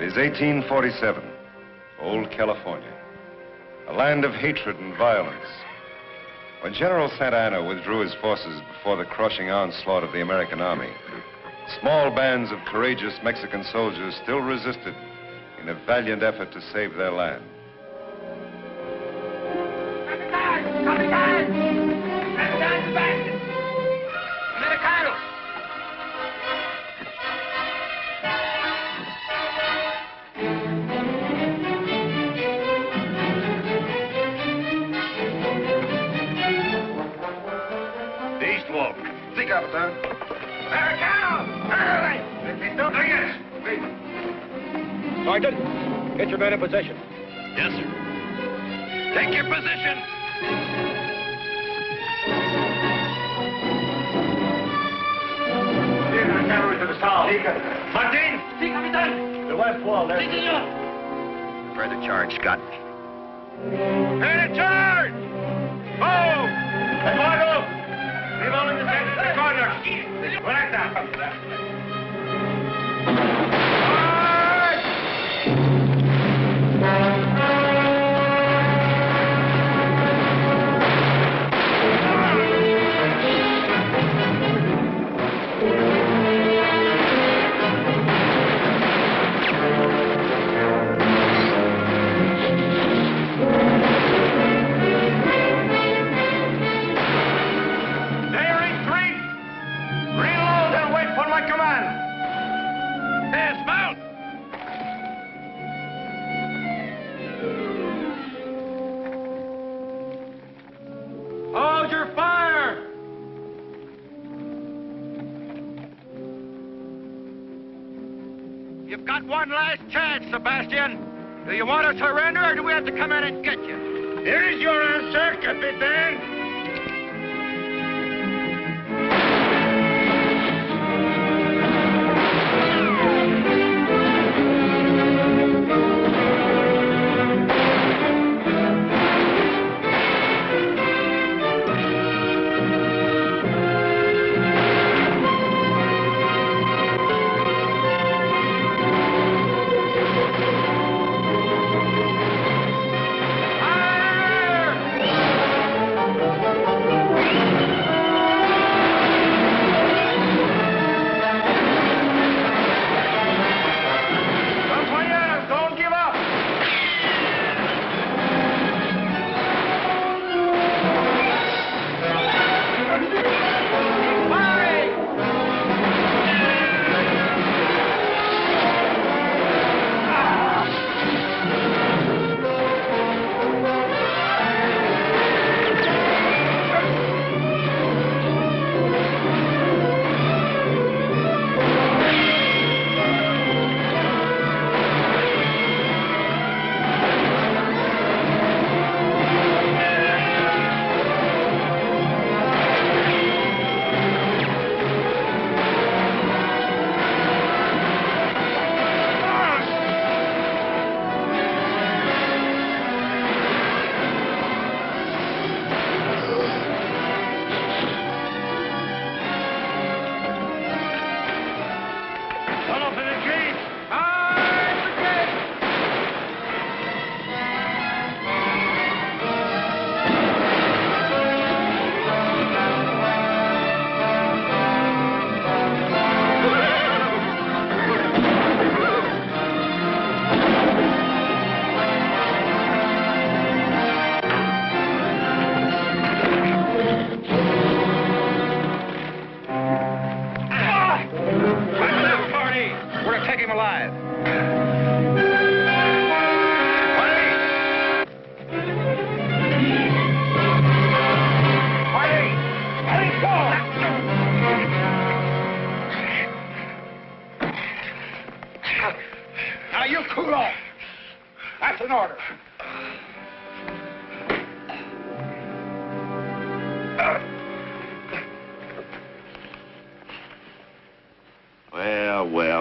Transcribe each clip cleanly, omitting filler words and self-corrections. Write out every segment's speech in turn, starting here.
is 1847, old California, a land of hatred and violence. When General Santa Anna withdrew his forces before the crushing onslaught of the American army, small bands of courageous Mexican soldiers still resisted in a valiant effort to save their land. Capitan. Sergeant, get your men in position. Yes, sir. Take your position. Lead the cavalry to the south. Martin! Sí, Capitán. The west wall there. Sí, senor. Prepare the charge, Scott. Prepare the charge! Move! Eduardo! Leave all in the center of the corner. Correcta. You've got one last chance, Sebastian. Do you want to surrender, or do we have to come in and get you? Here is your answer, Capitan.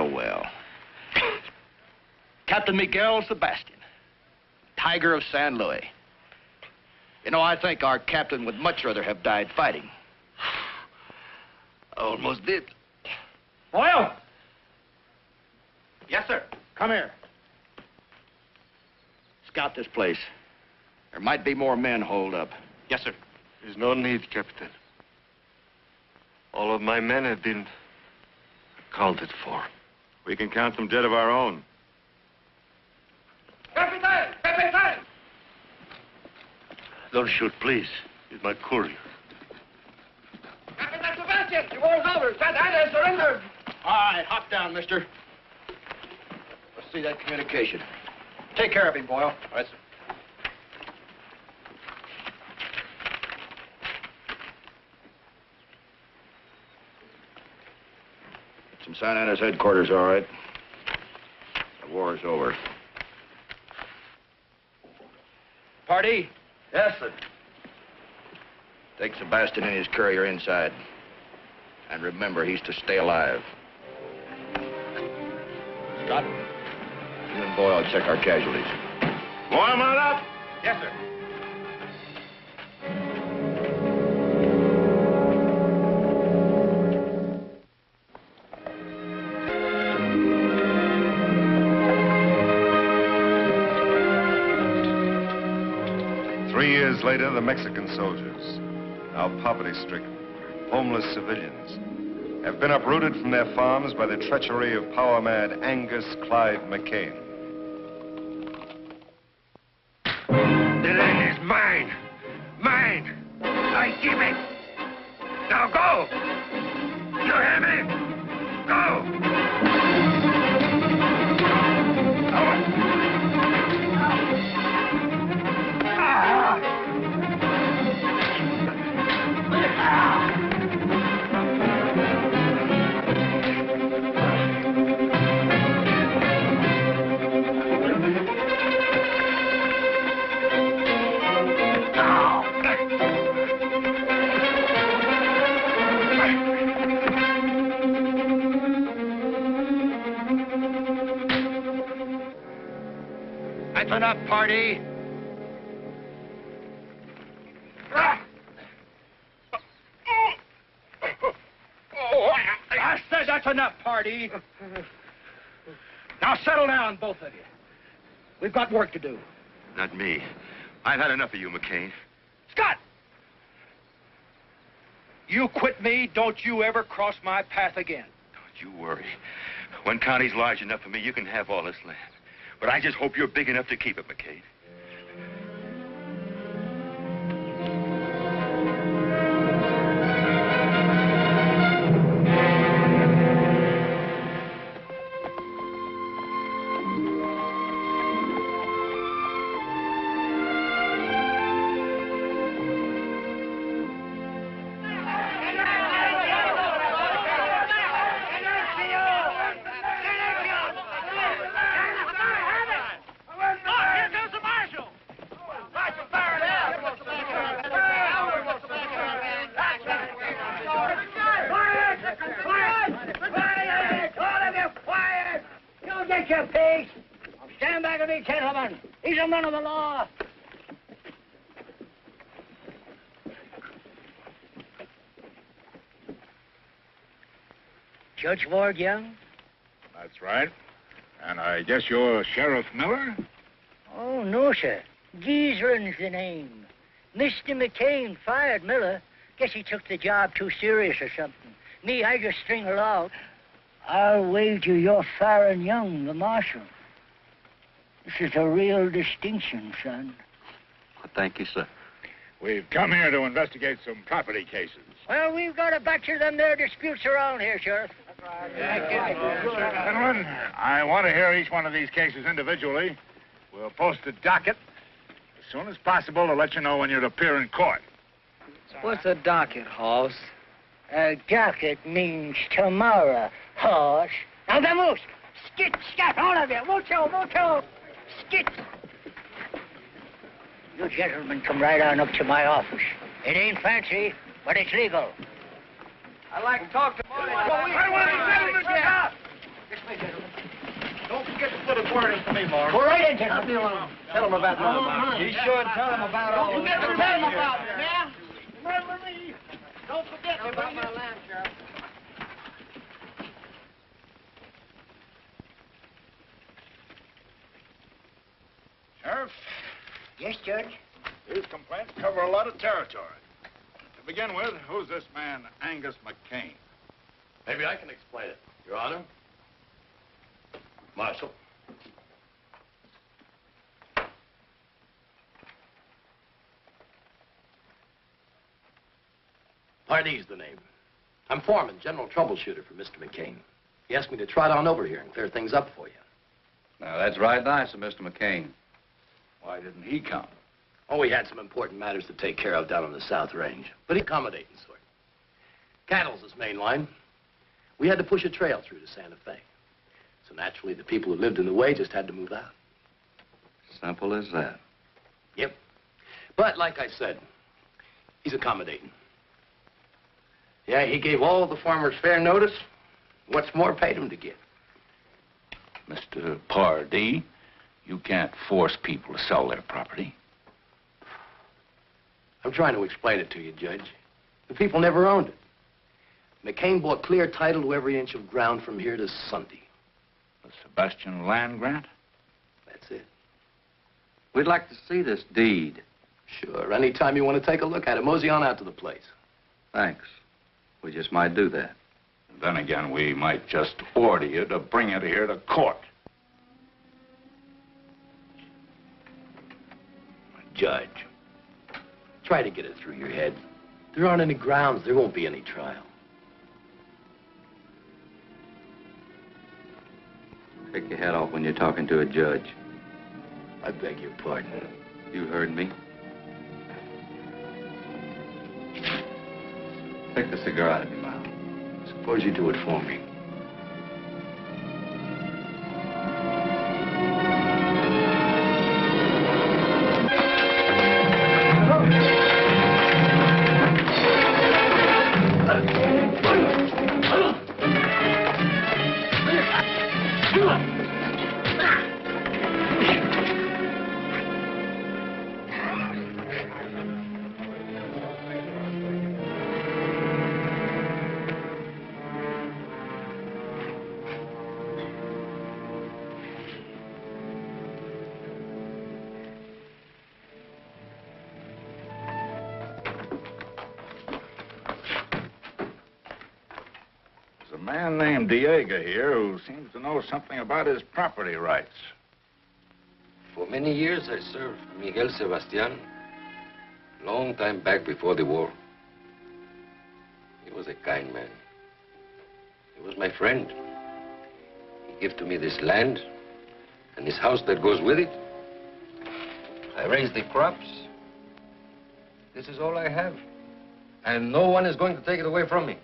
Well. Captain Miguel Sebastian, Tiger of San Luis. You know, I think our captain would much rather have died fighting. Almost did. Oil! Yes, sir. Come here. scout this place. There might be more men holed up. Yes, sir. There's no need, Captain. All of my men have been accounted for. We can count them dead of our own. Captain! Captain! Don't shoot, please. He's my courier. Captain Sebastian, the war's over. Santa Ana surrendered. All right, hop down, mister. Let's see that communication. Take care of him, Boyle. All right, sir. It's from Santa Ana's headquarters, all right. The war's over. Party? Yes, sir. Take Sebastian and his courier inside. And remember, he's to stay alive. Scott, you and Boyle check our casualties. Boil mount up. Yes, sir. Years later, the Mexican soldiers, now poverty-stricken, homeless civilians, have been uprooted from their farms by the treachery of power-mad Angus Clyde McCain. The land is mine. Mine. I give it. Now go. You hear me? Go. That's enough, party. I said that's enough, party. Now settle down, both of you. We've got work to do. Not me. I've had enough of you, McCain. Scott! You quit me, don't you ever cross my path again. Don't you worry. One county's large enough for me, you can have all this land. But I just hope you're big enough to keep it, McCain. He's a man of the law. Judge Ward Young? That's right. And I guess you're Sheriff Miller? Oh, no, sir. Geezeran's the name. Mr. McCain fired Miller. Guess he took the job too serious or something. Me, I just string along. I'll wager you're firing Young, the marshal. This is a real distinction, son. Well, thank you, sir. We've come here to investigate some property cases. Well, we've got a batch of them there disputes around here, Sheriff. Gentlemen, I want to hear each one of these cases individually. We'll post a docket as soon as possible to let you know when you'd appear in court. What's a docket, Hoss? A docket means tomorrow, horse. Now, vamoose! Skit, scat, all of you! Mucho, mucho! Skit! You gentlemen come right on up to my office. It ain't fancy, but it's legal. I'd like to talk to Marty. I want the gentleman to stop! Yes, my gentlemen. Don't forget to put a word in for me, Mark. Go right in, gentlemen. Tell him about that. Be sure and tell him about all Don't forget to tell him about it, now. Remember me. Don't forget About my land, Sheriff. Sheriff? Sheriff, Yes, Judge. these complaints cover a lot of territory. To begin with, who's this man, Angus McCain? Maybe I can explain it, Your Honor. Marshal. Pardee's the name. I'm foreman, general troubleshooter for Mr. McCain. He asked me to trot on over here and clear things up for you. Now, that's right nice of Mr. McCain. Why didn't he come? Oh, we had some important matters to take care of down on the South Range, but accommodating sort. Cattle's his main line. We had to push a trail through to Santa Fe. So naturally, the people who lived in the way just had to move out. Simple as that. Yep. But like I said, he's accommodating. Yeah, he gave all the farmers fair notice. What's more, paid them to give. Mr. Pardee, you can't force people to sell their property. I'm trying to explain it to you, Judge. The people never owned it. McCain bought clear title to every inch of ground from here to Sunday. The Sebastian land grant? That's it. We'd like to see this deed. Sure, anytime you want to take a look at it, mosey on out to the place. Thanks. We just might do that. Then again, we might just order you to bring it here to court. Judge, try to get it through your head. There aren't any grounds. There won't be any trial. Take your hat off when you're talking to a judge. I beg your pardon. You heard me. Take the cigar out of your mouth. Suppose you do it for me. There's a man named Diego here who seems to know something about his property rights. For many years, I served Miguel Sebastian. Long time back before the war. He was a kind man. He was my friend. He gave to me this land and this house that goes with it. I raised the crops. This is all I have. And no one is going to take it away from me.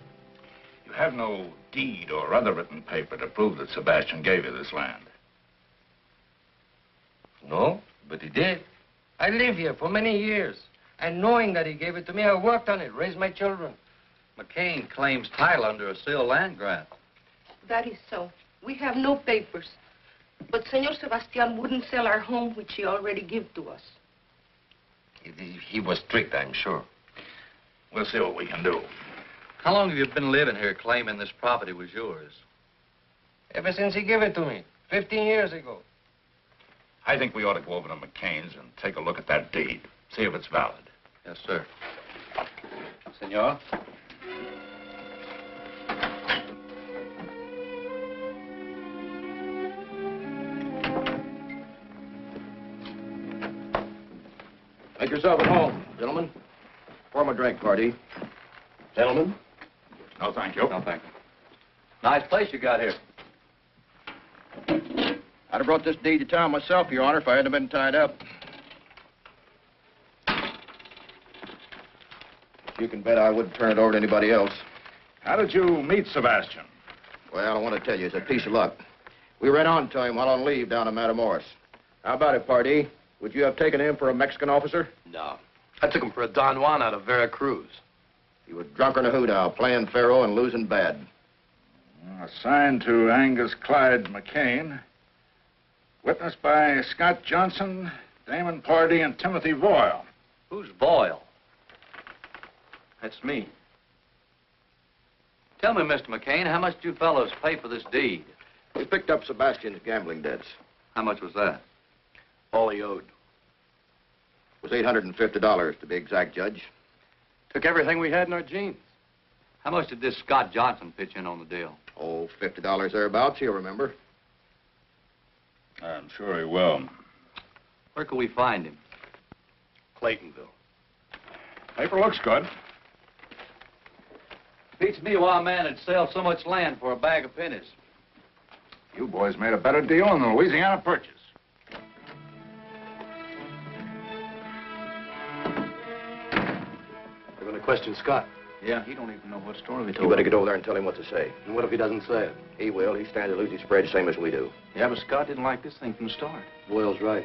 You have no deed or other written paper to prove that Sebastian gave you this land. No, but he did. I live here for many years. And knowing that he gave it to me, I worked on it, raised my children. McCain claims title under a sealed land grant. That is so. We have no papers. But Senor Sebastian wouldn't sell our home, which he already gave to us. He was strict, I'm sure. We'll see what we can do. How long have you been living here claiming this property was yours? Ever since he gave it to me, 15 years ago. I think we ought to go over to McCain's and take a look at that deed, see if it's valid. Yes, sir. Senor? Make yourself at home, gentlemen. Pour 'em a drink, Pardee. Gentlemen? No, thank you. No, thank you. Nice place you got here. I'd have brought this deed to town myself, Your Honor, if I hadn't been tied up. You can bet I wouldn't turn it over to anybody else. How did you meet Sebastian? Well, I want to tell you, it's a piece of luck. We ran on to him while on leave down in Matamoros. How about it, Pardee? Would you have taken him for a Mexican officer? No. I took him for a Don Juan out of Veracruz. He was drunk in a hoot-owl, playing faro and losing bad. Assigned to Angus Clyde McCain. Witnessed by Scott Johnson, Damon Pardee, and Timothy Boyle. Who's Boyle? That's me. Tell me, Mr. McCain, how much did you fellows pay for this deed? We picked up Sebastian's gambling debts. How much was that? All he owed. It was $850 to be exact, Judge. Took everything we had in our jeans. How much did this Scott Johnson pitch in on the deal? Oh, $50 thereabouts, you'll remember. I'm sure he will. Where could we find him? Claytonville. Paper looks good. Beats me why a man would sell so much land for a bag of pennies. You boys made a better deal than the Louisiana Purchase. They're going to question Scott. Yeah, he don't even know what story we You told. better get over there and tell him what to say. And what if he doesn't say it? He will. He stands to lose his spread same as we do. Yeah, but Scott didn't like this thing from the start. Boyle's right.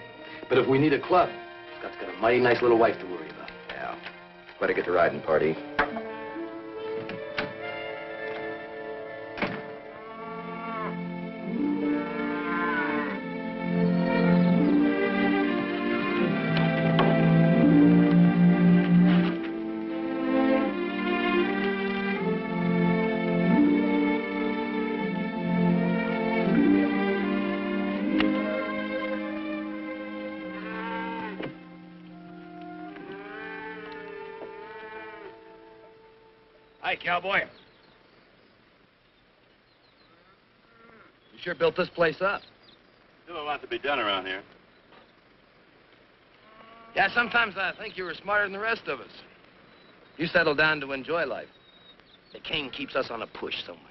But if we need a club, Scott's got a mighty nice little wife to worry about. Yeah. Better get to riding, party. Hi, cowboy. You sure built this place up. Still a lot to be done around here. Yeah, sometimes I think you were smarter than the rest of us. You settled down to enjoy life. The king keeps us on a push so much.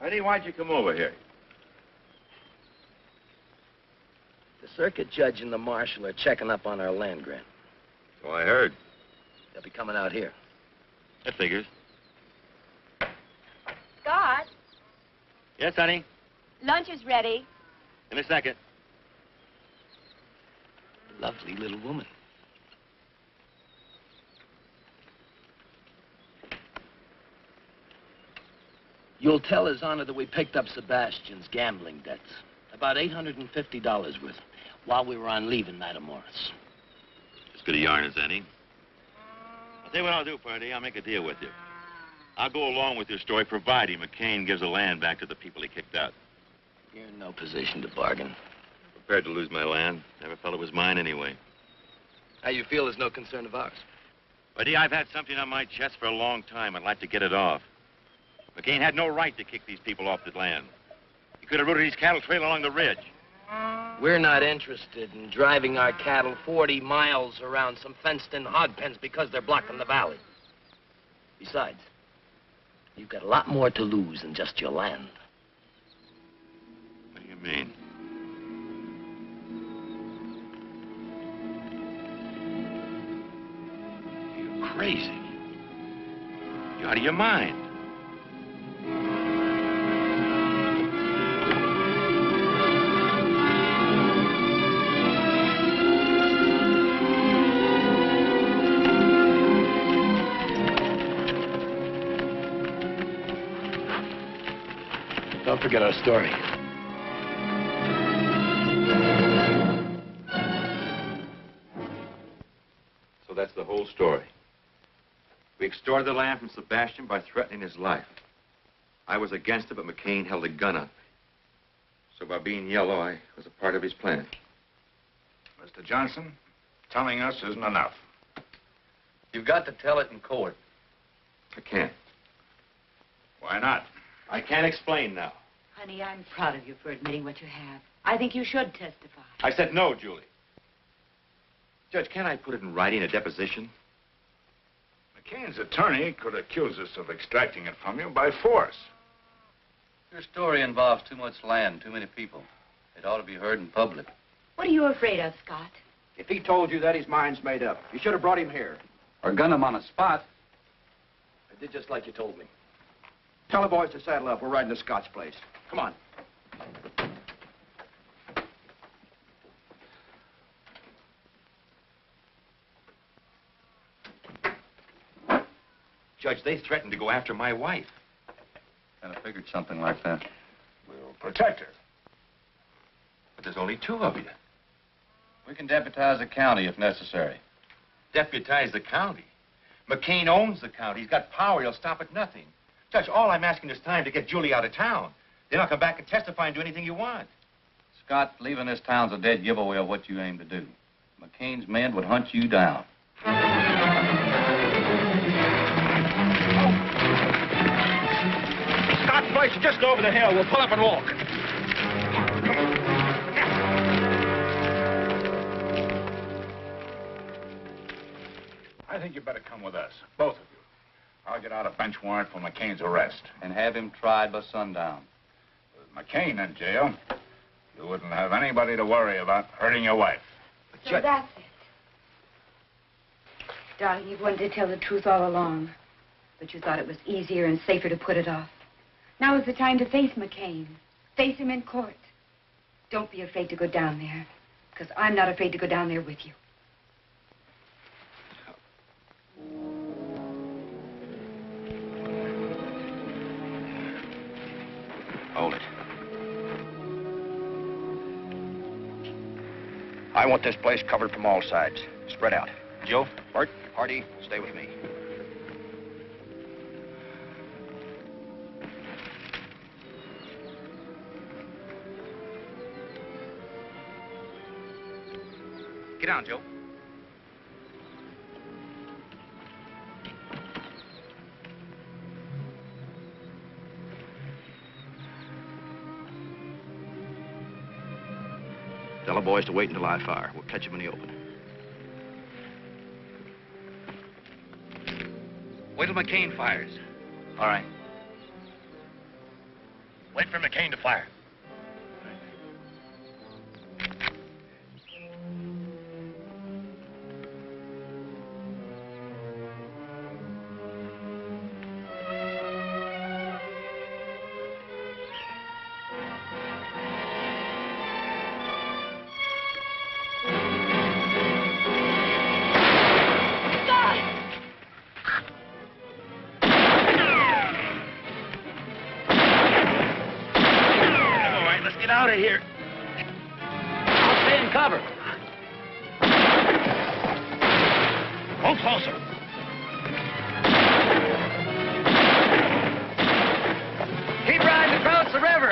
Eddie, why'd you come over here? The circuit judge and the marshal are checking up on our land grant. So I heard. They'll be coming out here. That figures. Scott, Yes, honey? lunch is ready. In a second. Lovely little woman. You'll tell His Honor that we picked up Sebastian's gambling debts. About $850 worth while we were on leave in Matamoros. As good a yarn as any. I'll tell you what I'll do, Party. I'll make a deal with you. I'll go along with your story, providing McCain gives the land back to the people he kicked out. You're in no position to bargain. Prepared to lose my land. Never felt it was mine anyway. How you feel is no concern of ours. Buddy, I've had something on my chest for a long time. I'd like to get it off. McCain had no right to kick these people off the land. He could have routed his cattle trail along the ridge. We're not interested in driving our cattle 40 miles around some fenced-in hog pens because they're blocking the valley. Besides, you've got a lot more to lose than just your land. What do you mean? You're crazy. You're out of your mind. Don't forget our story. So that's the whole story. We extorted the land from Sebastian by threatening his life. I was against it, but McCain held a gun on me. So by being yellow, I was a part of his plan. Mr. Johnson, telling us isn't enough. You've got to tell it in court. I can't. Why not? I can't explain now. Honey, I'm proud of you for admitting what you have. I think you should testify. I said no, Julie. Judge, can't I put it in writing, a deposition? McCain's attorney could accuse us of extracting it from you by force. Your story involves too much land, too many people. It ought to be heard in public. What are you afraid of, Scott? If he told you that, his mind's made up. You should have brought him here. Or gun him on a spot. I did just like you told me. Tell the boys to saddle up. We're riding to Scott's place. Come on. Judge, they threatened to go after my wife. Kind of figured something like that. We'll protect her. But there's only two of you. We can deputize the county if necessary. Deputize the county. McCain owns the county. He's got power. He'll stop at nothing. Judge, all I'm asking is time to get Julie out of town. Then I'll come back and testify and do anything you want. Scott, leaving this town's a dead giveaway of what you aim to do. McCain's men would hunt you down. Scott's place is just over the hill. We'll pull up and walk. I think you better come with us, both of you. I'll get out a bench warrant for McCain's arrest. And have him tried by sundown. With McCain in jail, you wouldn't have anybody to worry about hurting your wife. So that's it. Darling, you've wanted to tell the truth all along. But you thought it was easier and safer to put it off. Now is the time to face McCain. Face him in court. Don't be afraid to go down there. Because I'm not afraid to go down there with you. Hold it. I want this place covered from all sides. Spread out. Joe? Bart? Hardy, stay with me. Get down, Joe. Tell the boys to wait until I fire. We'll catch them in the open. Wait till McCain fires. All right. Wait for McCain to fire. Out of here. I'll stay in cover. Hold closer. Keep riding across the river.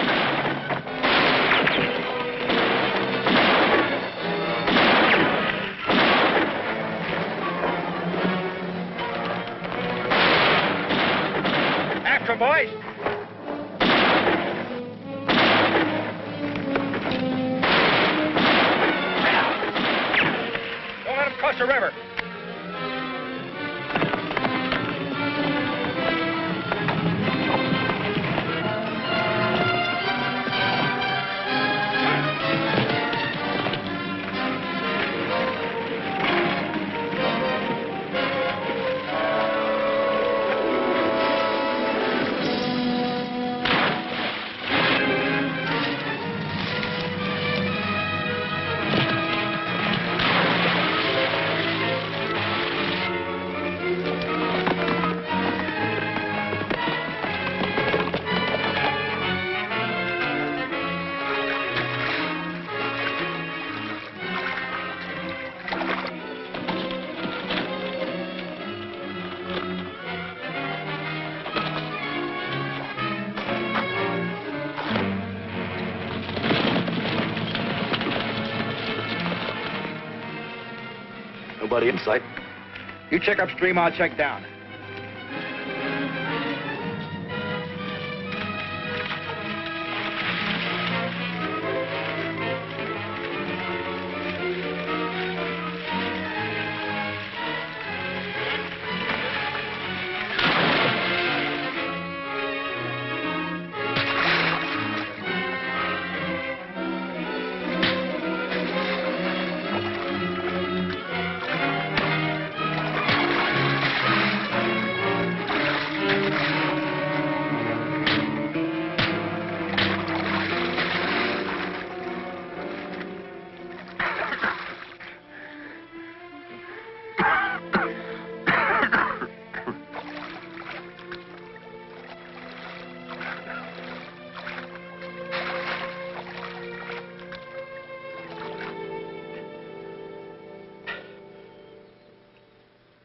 After 'em, boys. Cross the river. Nobody in sight. You check upstream, I'll check down.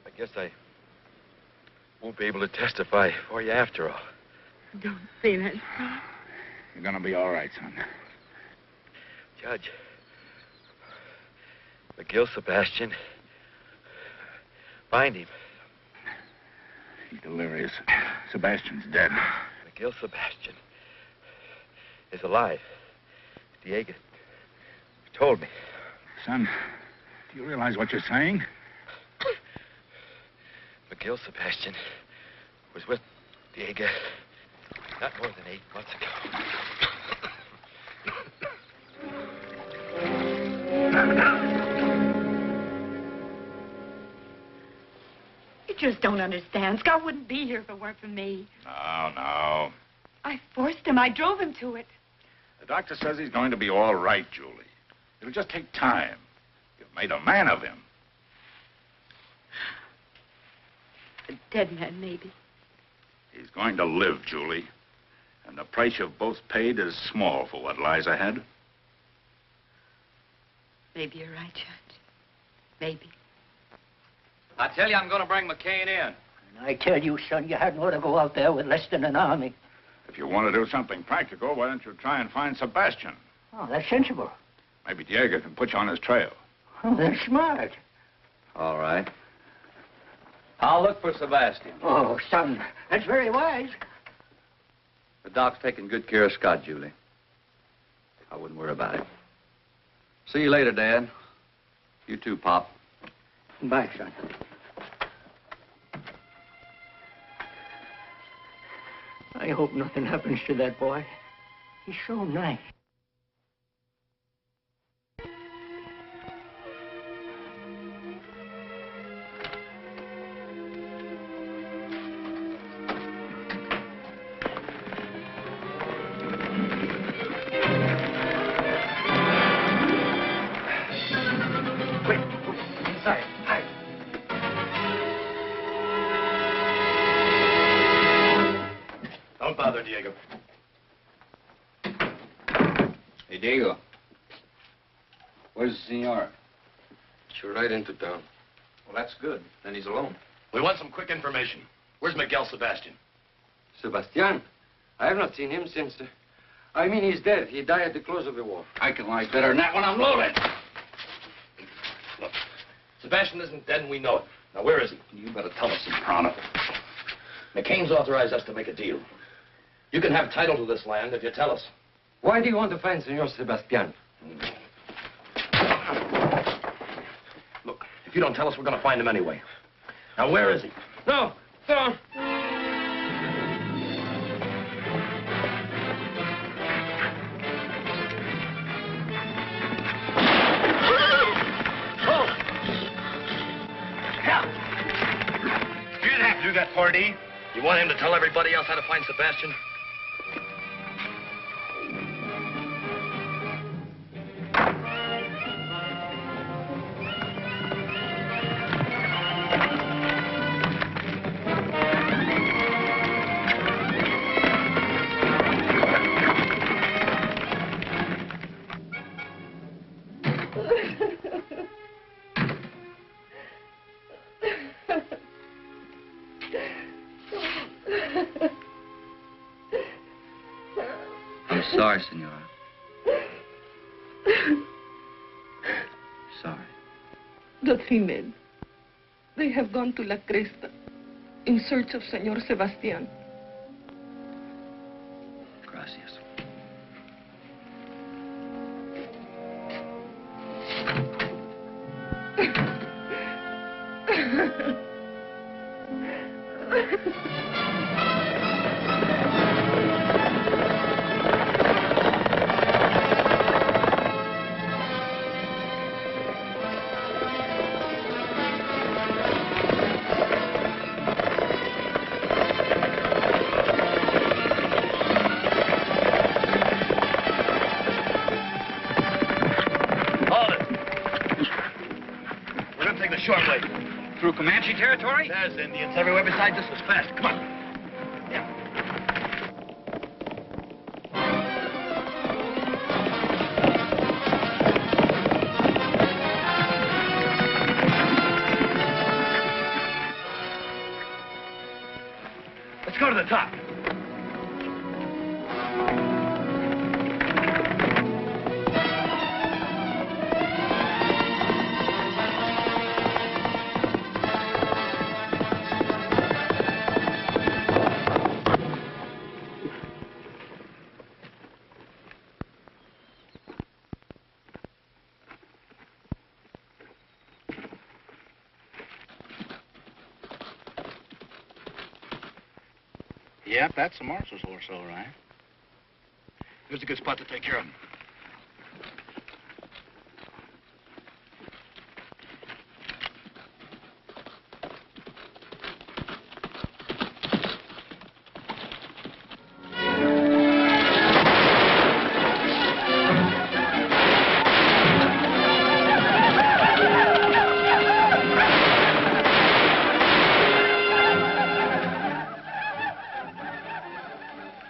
I guess I won't be able to testify for you after all. Don't say that, Scott. You're gonna be all right, son. Judge, McGill Sebastian. Find him. He's delirious. Sebastian's dead. McGill Sebastian is alive. Diego told me. Son, do you realize what you're saying? McGill Sebastian was with Diego not more than 8 months ago. You just don't understand. Scott wouldn't be here if it weren't for me. No. I forced him. I drove him to it. The doctor says he's going to be all right, Julie. It'll just take time. You've made a man of him. A dead man, maybe. He's going to live, Julie. And the price you've both paid is small for what lies ahead. Maybe you're right, Judge. Maybe. I tell you, I'm going to bring McCain in. And I tell you, son, you hadn't ought to go out there with less than an army. If you want to do something practical, why don't you try and find Sebastian? Oh, that's sensible. Maybe Diego can put you on his trail. Oh, that's smart. All right. I'll look for Sebastian. Oh, son, that's very wise. The doc's taking good care of Scott, Julie. I wouldn't worry about it. See you later, Dad. You too, Pop. Bye, son. I hope nothing happens to that boy. He's so nice. Don't bother, Diego. Hey, Diego. Where's the senor? You're right into town. Well, that's good. Then he's alone. We want some quick information. Where's Miguel Sebastian? Sebastian? I have not seen him since... I mean, he's dead. He died at the close of the war. I can lie better than that when I'm loaded. Look, Sebastian isn't dead and we know it. Now, where is he? You better tell us, Soprano. McCain's authorized us to make a deal. You can have title to this land if you tell us. Why do you want to find Senor Sebastian? Look, if you don't tell us, we're going to find him anyway. Now, where is he? No, no. You didn't have to do that, Pardee. You want him to tell everybody else how to find Sebastian? I'm sorry, senora. Sorry. The 3 men. They have gone to La Cresta in search of Senor Sebastian. Gracias. Short way. Through Comanche territory? There's Indians everywhere besides this was fast. Come on. Yeah. Let's go to the top. Yep, that's the marshal's horse, all right. Here's a good spot to take care of him.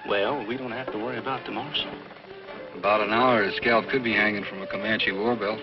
Well, we don't have to worry about the marshal. About an hour, his scalp could be hanging from a Comanche war belt.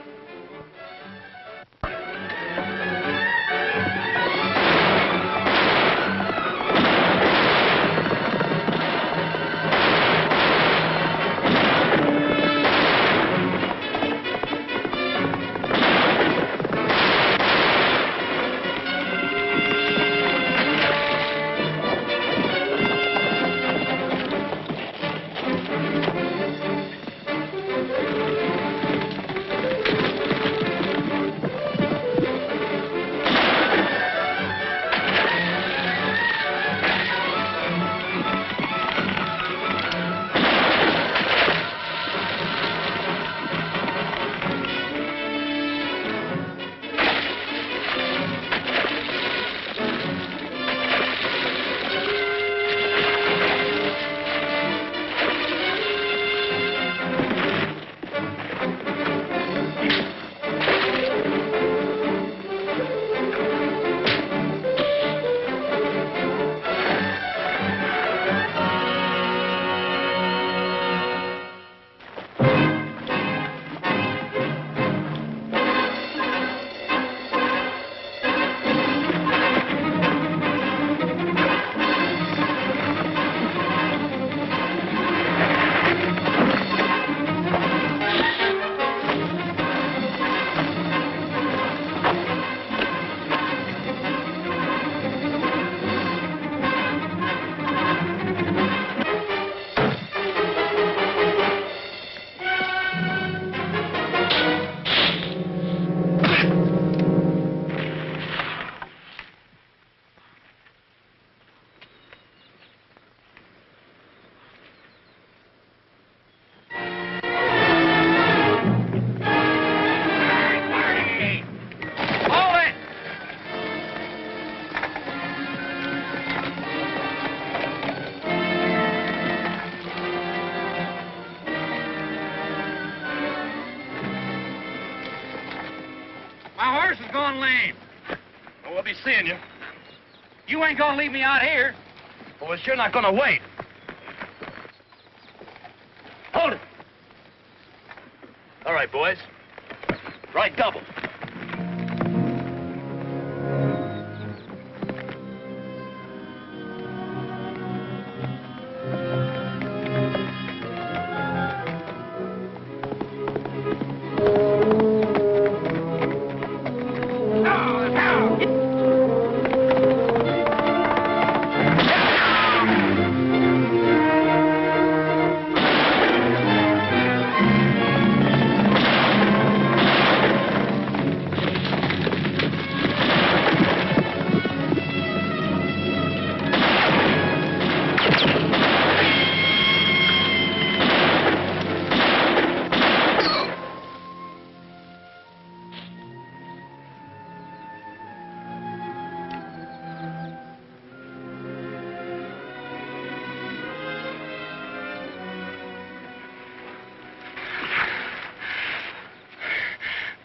My horse is going lame. Well, we'll be seeing you. You ain't gonna leave me out here. Well, we're sure not gonna wait. Hold it. All right, boys. Right double.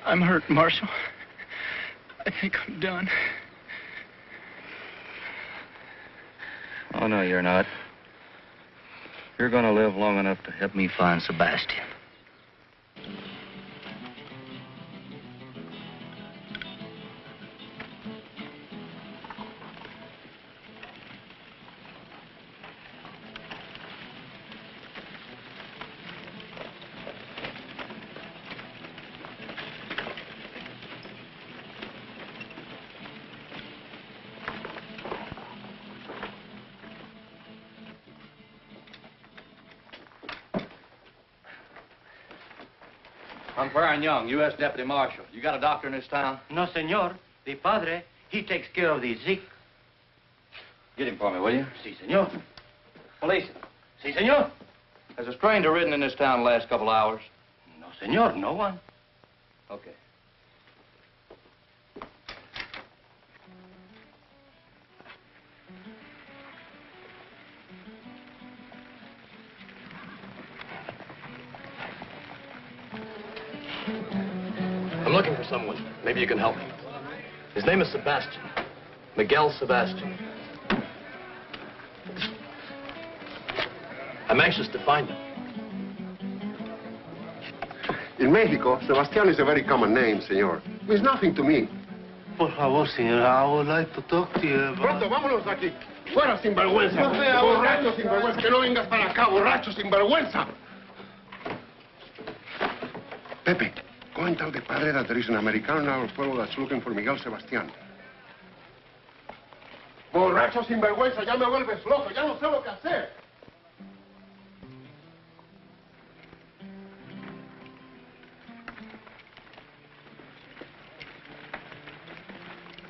I'm hurt, Marshal. I think I'm done. Oh, no, you're not. You're gonna live long enough to help me find Sebastian. I'm Baron Young, U.S. Deputy Marshal. You got a doctor in this town? No, senor. The padre, he takes care of the sick. Get him for me, will you? Si, senor. Police. Si, senor. Has a stranger ridden in this town the last couple hours? No, senor, no one. Okay. I'm looking for someone. Maybe you can help me. His name is Sebastian. Miguel Sebastian. I'm anxious to find him. In Mexico, Sebastián is a very common name, senor. It means nothing to me. Por favor, señor, I would like to talk to you about... Pronto, vámonos de aquí. Fuera, sinvergüenza. No sea Borracho, sinvergüenza. Que no vengas para acá, borracho, sinvergüenza. Pepe, go and tell the padre that there is an American in our pueblo that's looking for Miguel Sebastián. Borracho, sinvergüenza, ya me vuelves loco. Ya no sé lo que hacer.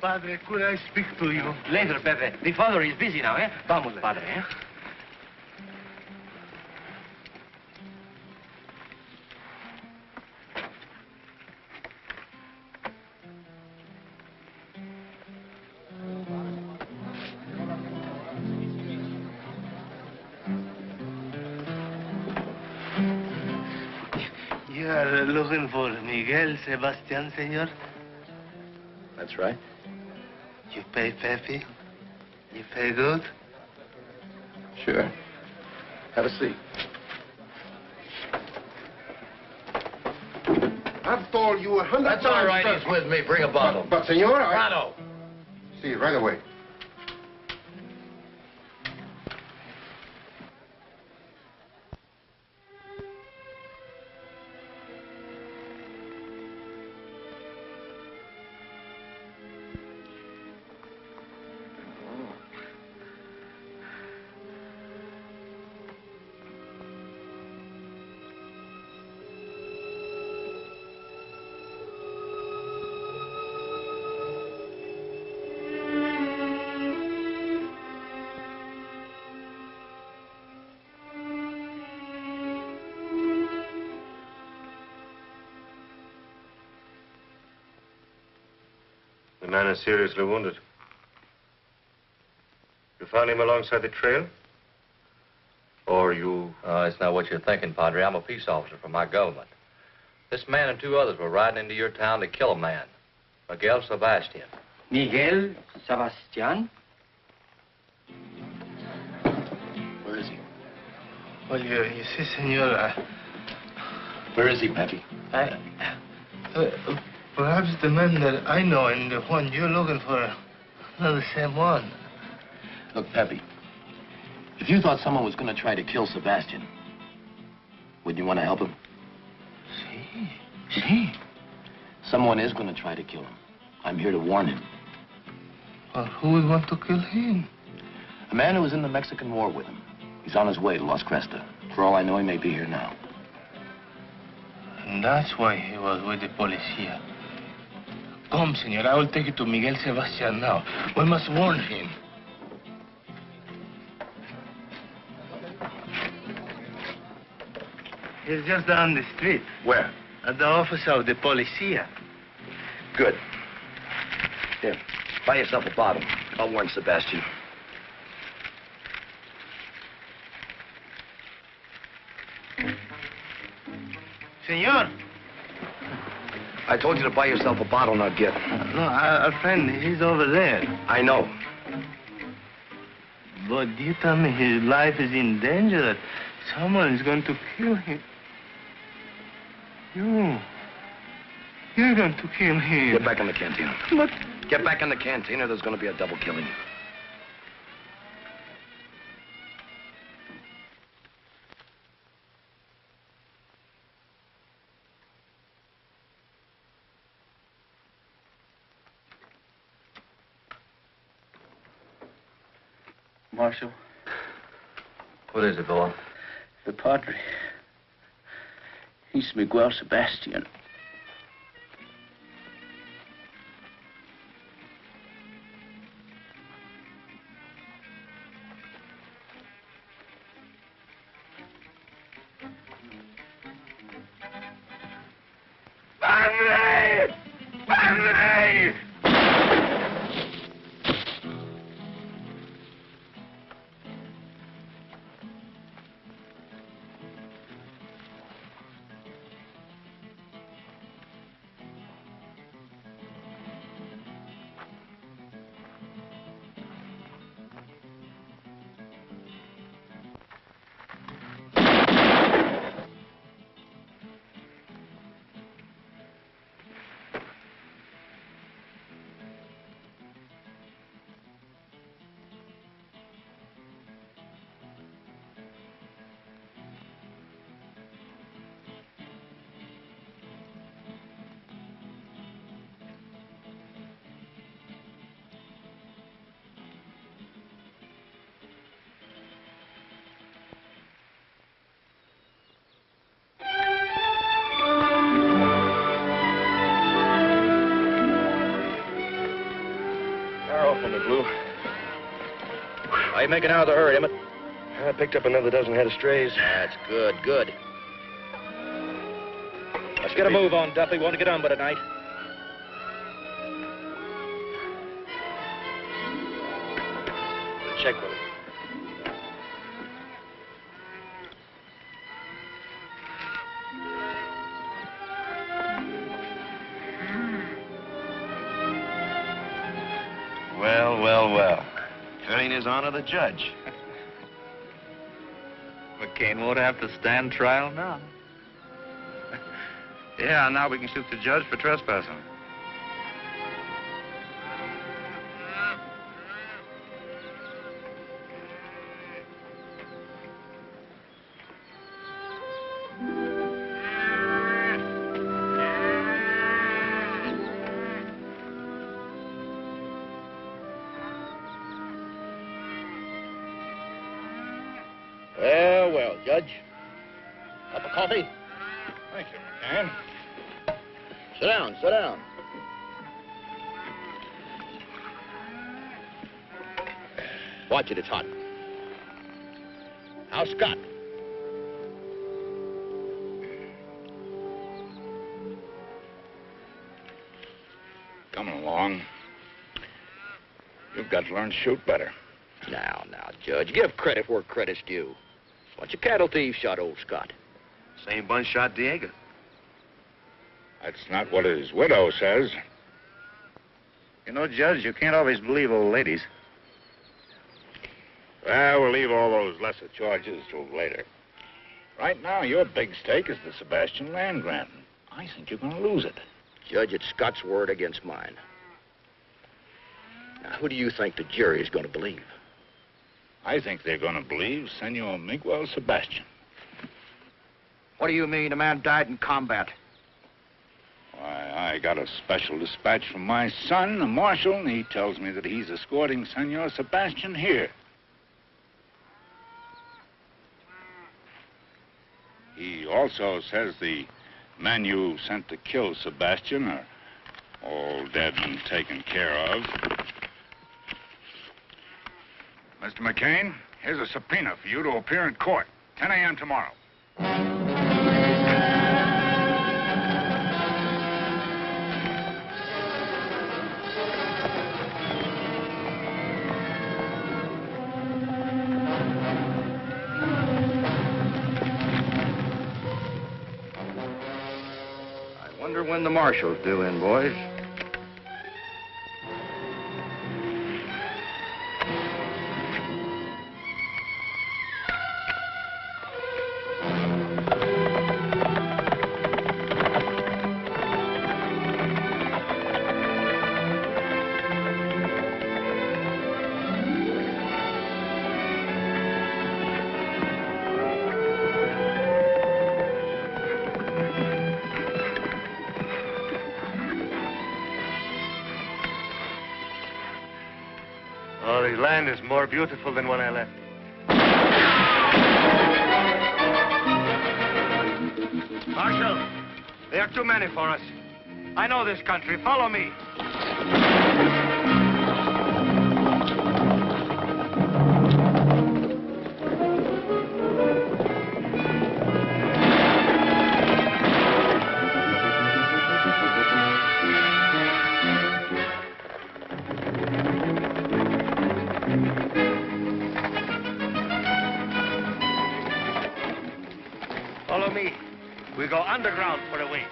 Padre, could I speak to you? Later, Pepe. The father is busy now, eh? Vamos, padre, eh? You are looking for Miguel Sebastián, senor? That's right. You pay Pepe? You pay good? Sure. Have a seat. I've told you 100 times. That's all right. that- He's with me. Bring a bottle. But senor, I... Bravo. See, right away. The man is seriously wounded. You found him alongside the trail? Or you... It's not what you're thinking, Padre. I'm a peace officer for my government. This man and two others were riding into your town to kill a man. Miguel Sebastian. Miguel Sebastian? Where is he? Well, you see, senor, Where is he, Pepe? Perhaps the man that I know and the one you're looking for are not the same one. Look, Pepe, if you thought someone was going to try to kill Sebastian, wouldn't you want to help him? See? Someone is going to try to kill him. I'm here to warn him. Well, who would want to kill him? A man who was in the Mexican War with him. He's on his way to Las Crestas. For all I know, he may be here now. And that's why he was with the policia. Come, senor, I will take you to Miguel Sebastian now. We must warn him. He's just down the street. Where? At the office of the policia. Good. Here, buy yourself a bottle. I'll warn Sebastian. Senor. I told you to buy yourself a bottle, not gift. No, our friend, he's over there. I know. But you tell me his life is in danger, that someone is going to kill him. You're going to kill him. Get back in the cantina. But... Get back in the cantina, there's going to be a double killing. Marshal. What is it, boy? The Padre. He's Miguel Sebastian. of the day. How you making out of the herd, Emmett? I picked up another dozen head of strays. That's good, good. Let's get a move on, Duffy. We want to get on by tonight. Check with him. Well, well, well. Turning his honor the judge. McCain won't have to stand trial now. Yeah, now we can shoot the judge for trespassing. Well, well, Judge. Cup of coffee? Thank you, McCann. Sit down, sit down. Watch it, it's hot. How's Scott? Coming along. You've got to learn to shoot better. Now, Judge, give credit where credit's due. Bunch of cattle thieves shot old Scott. Same bunch shot Diego. That's not what his widow says. You know, Judge, you can't always believe old ladies. Well, we'll leave all those lesser charges till later. Right now, your big stake is the Sebastian land grant. I think you're going to lose it. Judge, it's Scott's word against mine. Now, who do you think the jury is going to believe? I think they're going to believe Senor Miguel Sebastian. What do you mean? A man died in combat. Why, I got a special dispatch from my son, the marshal, and he tells me that he's escorting Senor Sebastian here. He also says the men you sent to kill Sebastian are all dead and taken care of. Mr. McCain, here's a subpoena for you to appear in court, 10 a.m. tomorrow. I wonder when the marshal's due in, boys. Oh, the land is more beautiful than when I left. Marshal, there are too many for us. I know this country. Follow me. Follow me. We go underground for a wing.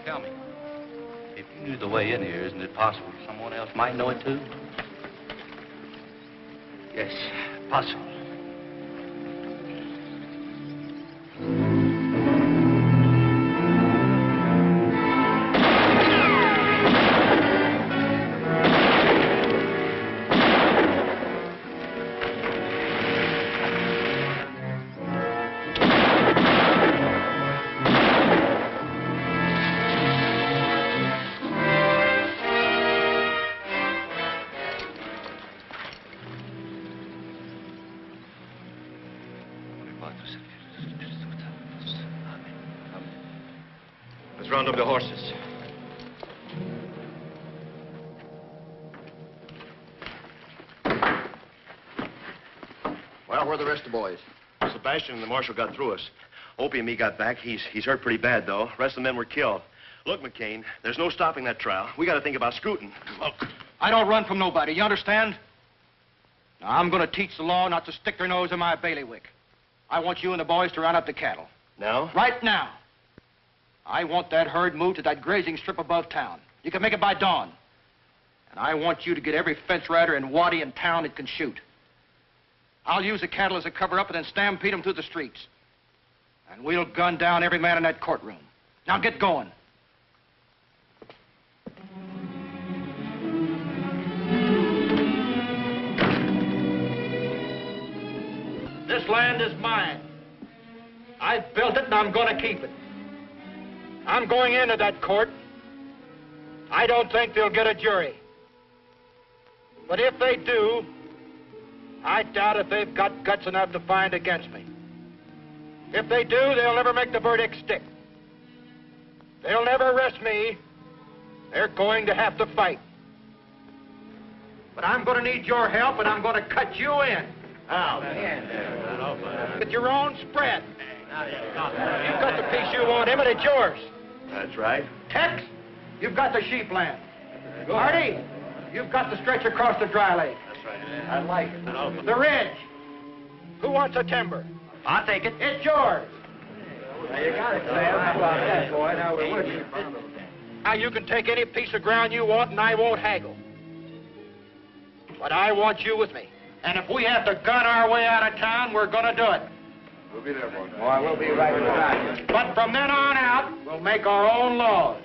Tell me, if you knew the way in here, isn't it possible someone else might know it too? Yes, possible. Let's round up the horses. Well, where are the rest of the boys? Sebastian and the marshal got through us. Opie and me got back. He's hurt pretty bad, though. The rest of the men were killed. Look, McCain, there's no stopping that trial. We got to think about scooting. Look, I don't run from nobody, you understand? Now, I'm going to teach the law not to stick their nose in my bailiwick. I want you and the boys to round up the cattle. Now? Right now. I want that herd moved to that grazing strip above town. You can make it by dawn. And I want you to get every fence rider and waddy in town that can shoot. I'll use the cattle as a cover-up and then stampede them through the streets. And we'll gun down every man in that courtroom. Now get going. This land is mine. I built it and I'm going to keep it. I'm going into that court. I don't think they'll get a jury. But if they do, I doubt if they've got guts enough to find against me. If they do, they'll never make the verdict stick. They'll never arrest me. They're going to have to fight. But I'm going to need your help, and I'm going to cut you in. Oh, man. With your own spread. You've got the piece you want, Emmett, it's yours. That's right. Tex, you've got the sheep land. Hardy, you've got the stretch across the dry lake. That's right. I like it. The ridge. Who wants the timber? I'll take it. It's yours. Now, you got it, Sam. How about that, boy? Now, we're with you. Now, you can take any piece of ground you want, and I won't haggle. But I want you with me. And if we have to gun our way out of town, we're going to do it. We'll be there, boy. Boy, we'll be right behind you. But from then on out, we'll make our own laws.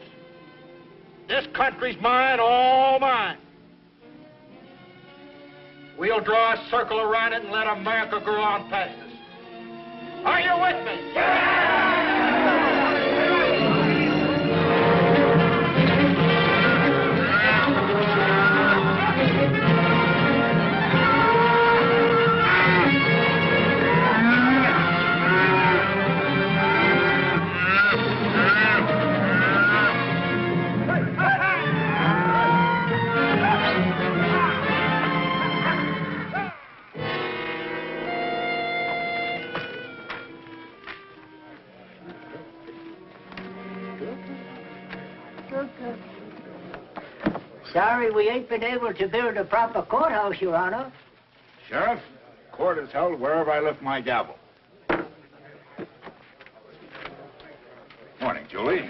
This country's mine, all mine. We'll draw a circle around it and let America go on past us. Are you with me? Yeah! Sorry we ain't been able to build a proper courthouse, Your Honor. Sheriff, court is held wherever I lift my gavel. Morning, Julie.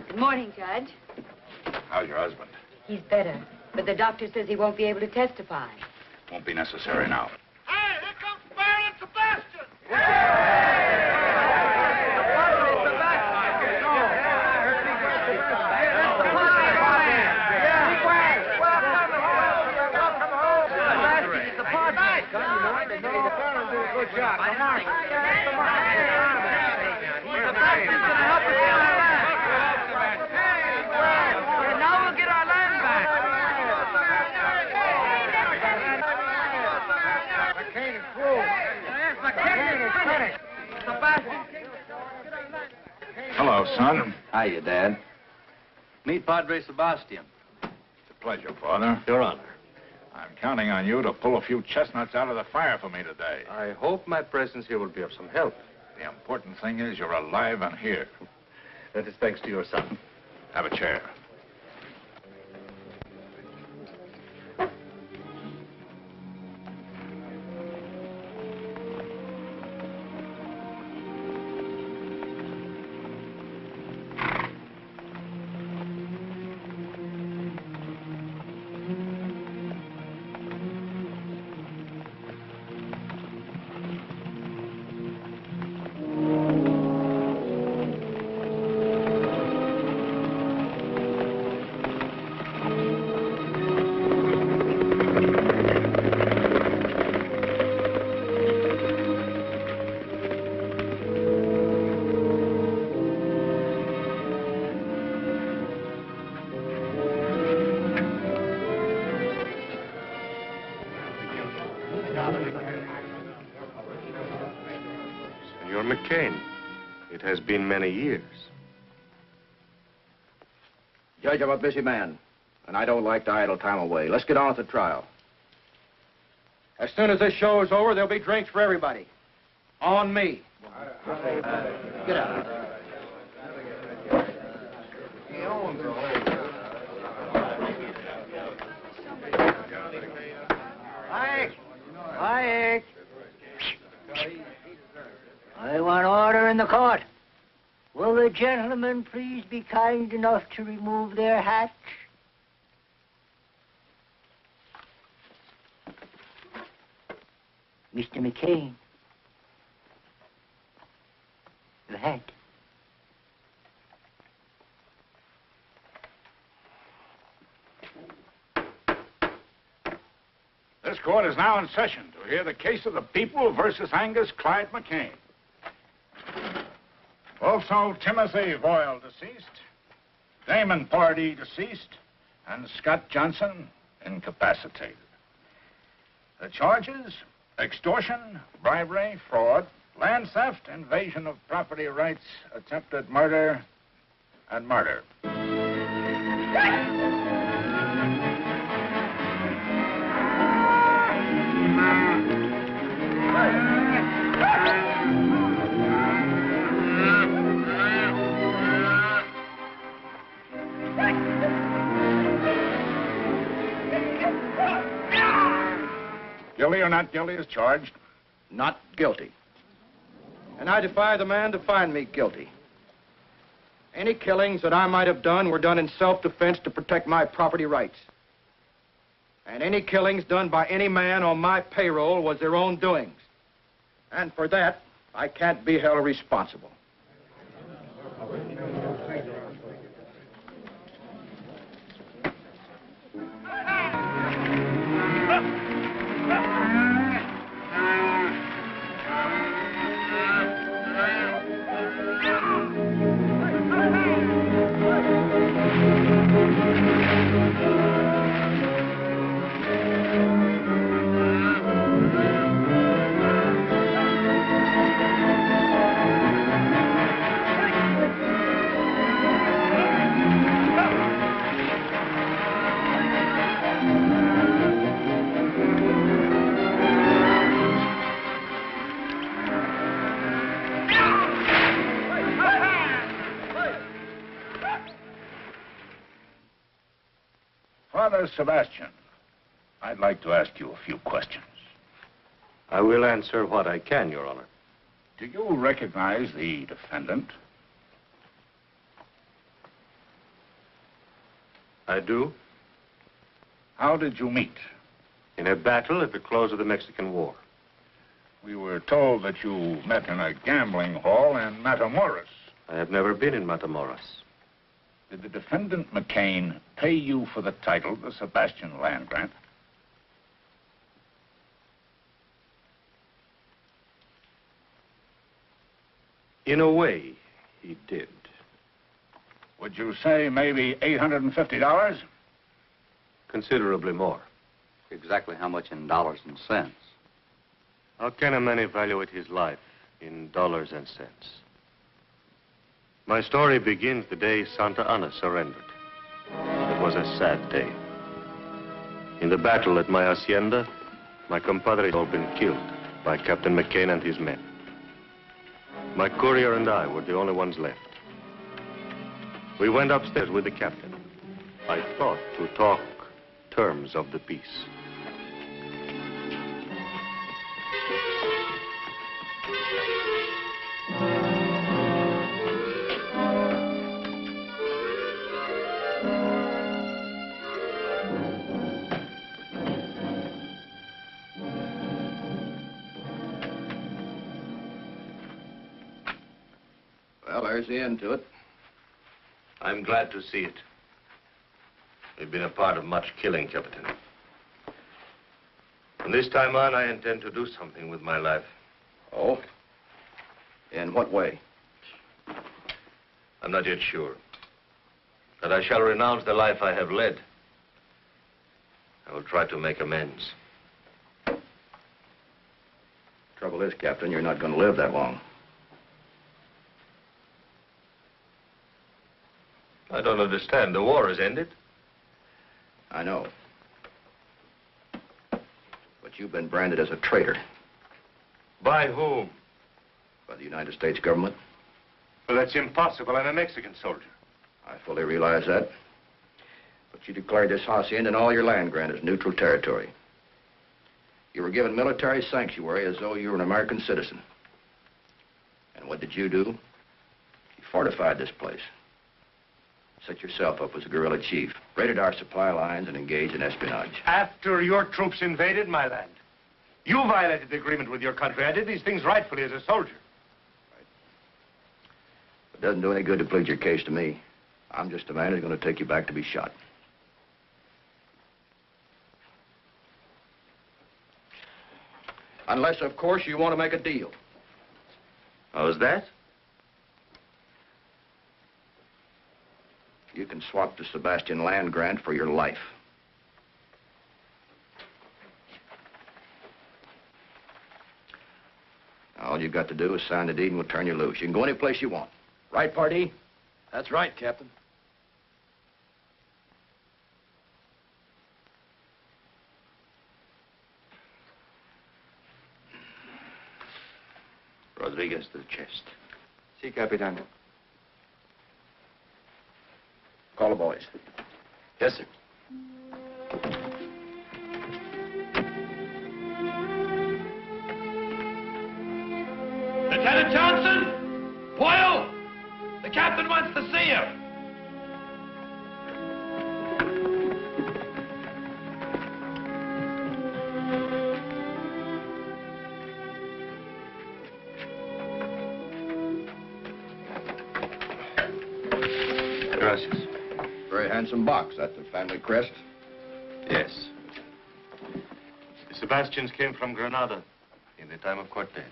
Good morning, Judge. How's your husband? He's better, but the doctor says he won't be able to testify. Won't be necessary now. Hey, here comes Baron Sebastian! Good job. Come on. Now we'll get our land back. McCain is through. Yes, McCain is finished. Sebastian. Hello, son. Hiya, Dad. Meet Padre Sebastian. It's a pleasure, Father. Your Honor. I'm counting on you to pull a few chestnuts out of the fire for me today. I hope my presence here will be of some help. The important thing is you're alive and here. That is thanks to your son. Have a chair. Senor McCain, it has been many years. Judge, I'm a busy man, and I don't like to idle time away. Let's get on with the trial. As soon as this show is over, there'll be drinks for everybody. On me. Get out. Ike! Ike! I want order in the court. Will the gentlemen please be kind enough to remove their hats? Mr. McCain. Your hat. This court is now in session to hear the case of the people versus Angus Clyde McCain. Also, Timothy Voyle, deceased, Damon Pardee, deceased, and Scott Johnson, incapacitated. The charges, extortion, bribery, fraud, land theft, invasion of property rights, attempted murder, and murder. Guilty or not guilty is charged? Not guilty. And I defy the man to find me guilty. Any killings that I might have done were done in self-defense to protect my property rights. And any killings done by any man on my payroll was their own doings. And for that, I can't be held responsible. Sebastian, I'd like to ask you a few questions. I will answer what I can, Your Honor. Do you recognize the defendant? I do. How did you meet? In a battle at the close of the Mexican War. We were told that you met in a gambling hall in Matamoros. I have never been in Matamoros. Did the defendant McCain pay you for the title, the Sebastian land grant? In a way, he did. Would you say maybe $850? Considerably more. Exactly how much in dollars and cents? How can a man evaluate his life in dollars and cents? My story begins the day Santa Ana surrendered. It was a sad day. In the battle at my hacienda, my compadres had all been killed by Captain McCain and his men. My courier and I were the only ones left. We went upstairs with the captain. I thought to talk terms of the peace. Well, there's the end to it. I'm glad to see it. We've been a part of much killing, Captain. From this time on, I intend to do something with my life. Oh? In what way? I'm not yet sure. But I shall renounce the life I have led. I will try to make amends. Trouble is, Captain, you're not going to live that long. I don't understand. The war has ended. I know. But you've been branded as a traitor. By whom? By the United States government. Well, that's impossible. I'm a Mexican soldier. I fully realize that. But you declared this hacienda and all your land grant as neutral territory. You were given military sanctuary as though you were an American citizen. And what did you do? You fortified this place. Set yourself up as a guerrilla chief, raided our supply lines, and engaged in espionage. After your troops invaded my land, you violated the agreement with your country. I did these things rightfully as a soldier. Right. It doesn't do any good to plead your case to me. I'm just a man who's going to take you back to be shot. Unless, of course, you want to make a deal. How's that? You can swap the Sebastian land grant for your life. All you've got to do is sign the deed and we'll turn you loose. You can go any place you want. Right, Pardee? That's right, Captain. Rodriguez to the chest. Si, Capitan. Call the boys. Yes, sir. Lieutenant Johnson! Boyle! The captain wants to see you. Gracias. Very handsome box. That's the family crest. Yes. The Sebastians came from Granada in the time of Cortez.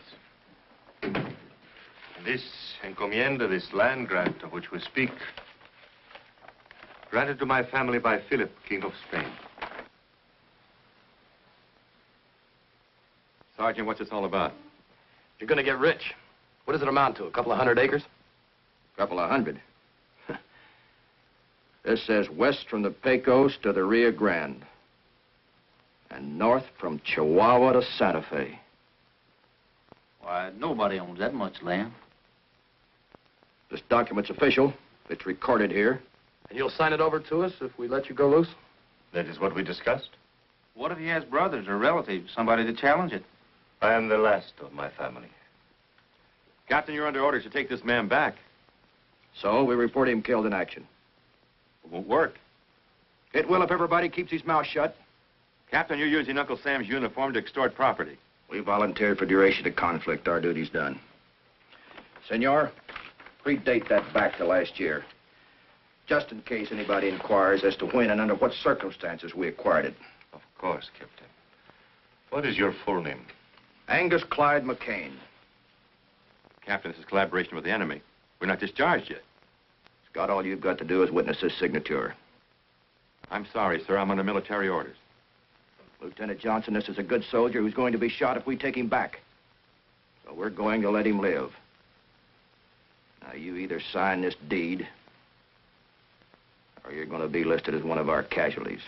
This encomienda, this land grant of which we speak, granted to my family by Philip, King of Spain. Sergeant, what's this all about? You're gonna get rich. What does it amount to, a couple of 100 acres? Couple of 100. This says west from the Pecos to the Rio Grande. And north from Chihuahua to Santa Fe. Why, nobody owns that much land. This document's official. It's recorded here. And you'll sign it over to us if we let you go loose? That is what we discussed. What if he has brothers or relatives, somebody to challenge it? I am the last of my family. Captain, you're under orders to take this man back. So we report him killed in action. It won't work. It will if everybody keeps his mouth shut. Captain, you're using Uncle Sam's uniform to extort property. We volunteered for duration of conflict. Our duty's done. Senor, predate that back to last year. Just in case anybody inquires as to when and under what circumstances we acquired it. Of course, Captain. What is your full name? Angus Clyde McCain. Captain, this is collaboration with the enemy. We're not discharged yet. Scott, all you've got to do is witness this signature. I'm sorry, sir. I'm under military orders. Lieutenant Johnson, this is a good soldier who's going to be shot if we take him back. So we're going to let him live. Now, you either sign this deed, or you're going to be listed as one of our casualties.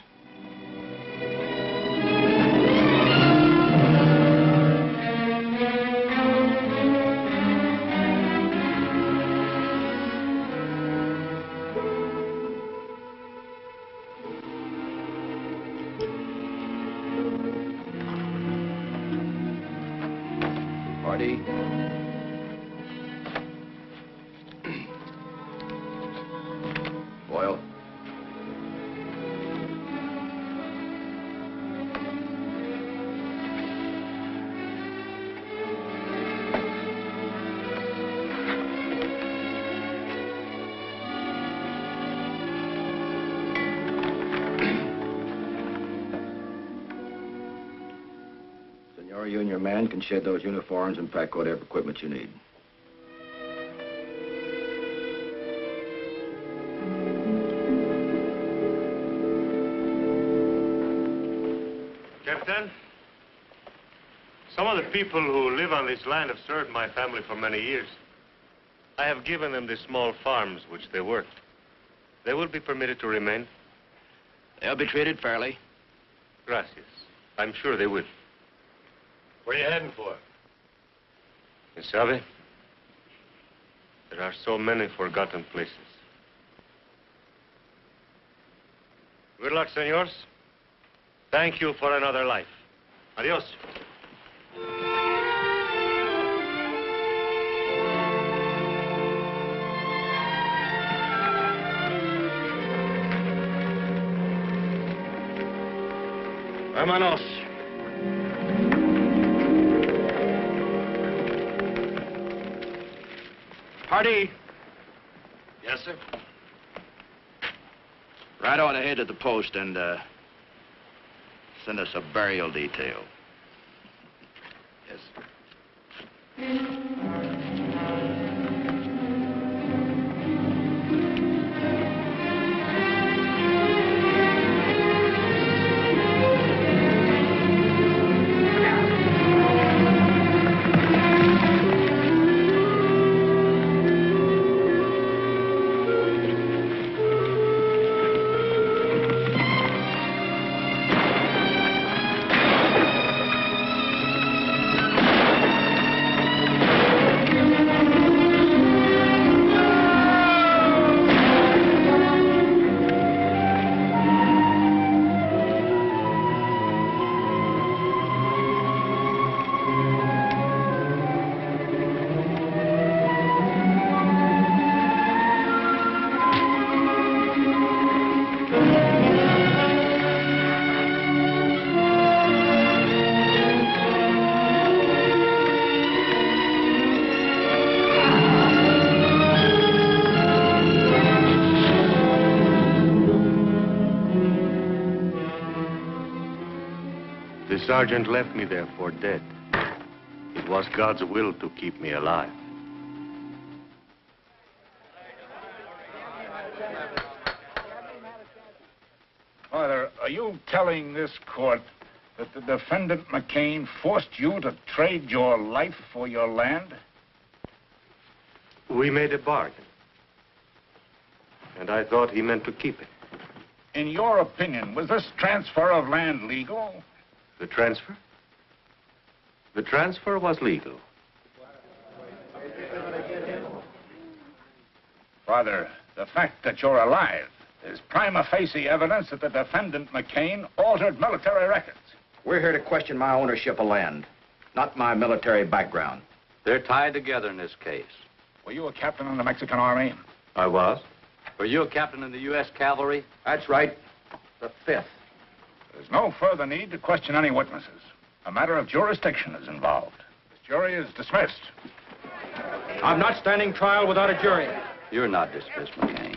Party. Boyle. Senor, you and your man can shed those uniforms and pack whatever equipment you need. Captain, some of the people who live on this land have served my family for many years. I have given them the small farms which they worked. They will be permitted to remain. They'll be treated fairly. Gracias. I'm sure they will. Where are you heading for? You sabe, there are so many forgotten places. Good luck, senors. Thank you for another life. Adios. Vámonos. Party. Yes, sir. Right on ahead to the post and send us a burial detail. Yes, sir. The sergeant left me there for dead. It was God's will to keep me alive. Father, are you telling this court that the defendant McCain forced you to trade your life for your land? We made a bargain. And I thought he meant to keep it. In your opinion, was this transfer of land legal? The transfer? The transfer was legal. Father, the fact that you're alive There's prima facie evidence that the defendant, McCain, altered military records. We're here to question my ownership of land, not my military background. They're tied together in this case. Were you a captain in the Mexican Army? I was. Were you a captain in the U.S. Cavalry? That's right. The 5th. There's no further need to question any witnesses. A matter of jurisdiction is involved. This jury is dismissed. I'm not standing trial without a jury. You're not dismissed, McCain.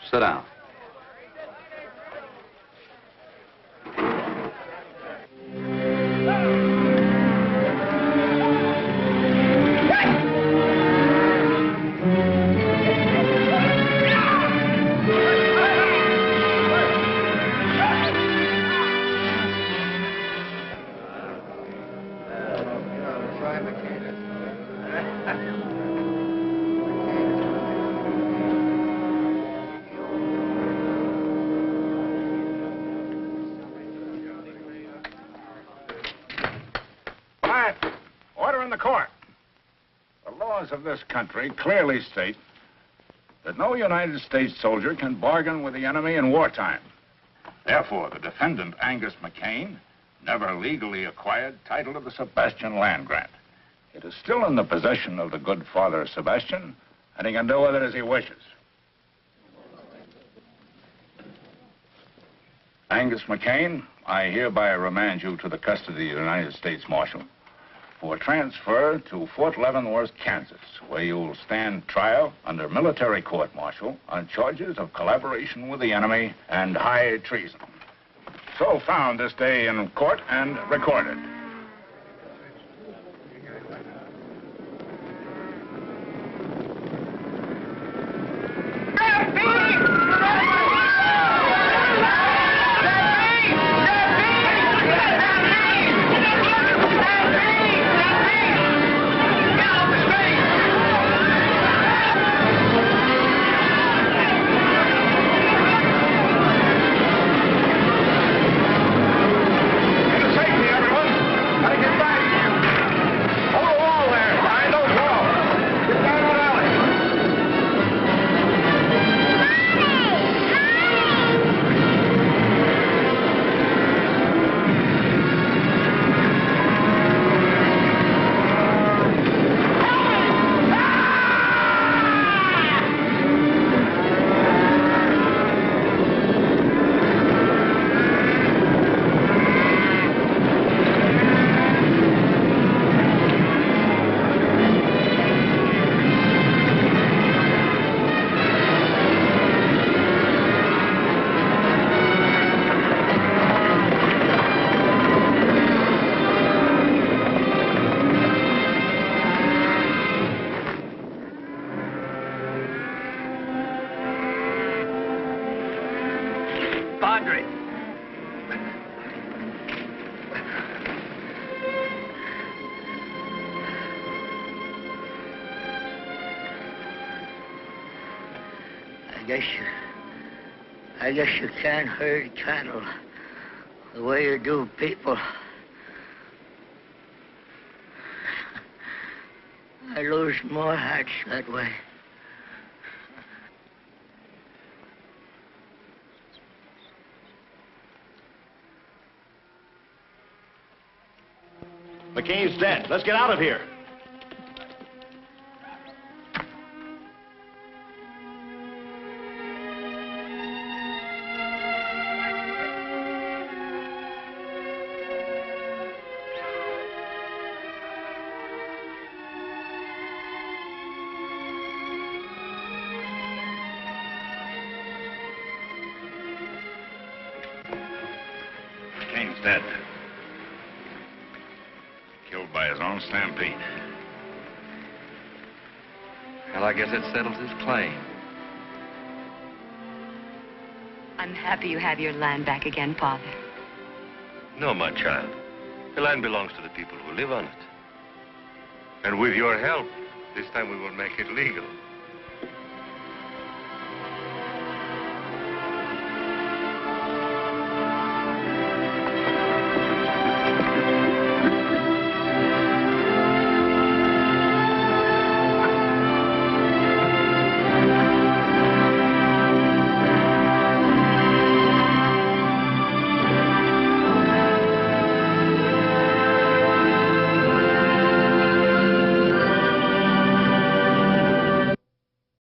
Sit down. Of this country clearly state that no United States soldier can bargain with the enemy in wartime. Therefore, the defendant, Angus McCain, never legally acquired title to the Sebastian land grant. It is still in the possession of the good Father Sebastian, and he can do with it as he wishes. Angus McCain, I hereby remand you to the custody of the United States Marshal for transfer to Fort Leavenworth, Kansas, where you will stand trial under military court-martial on charges of collaboration with the enemy and high treason. So found this day in court and recorded. I guess you can't herd cattle the way you do people. I lose more hearts that way. McCain's dead. Let's get out of here. McCain's dead. Killed by his own stampede. Well, I guess it settles his claim. I'm happy you have your land back again, Father. No, my child. The land belongs to the people who live on it. And with your help, this time we will make it legal.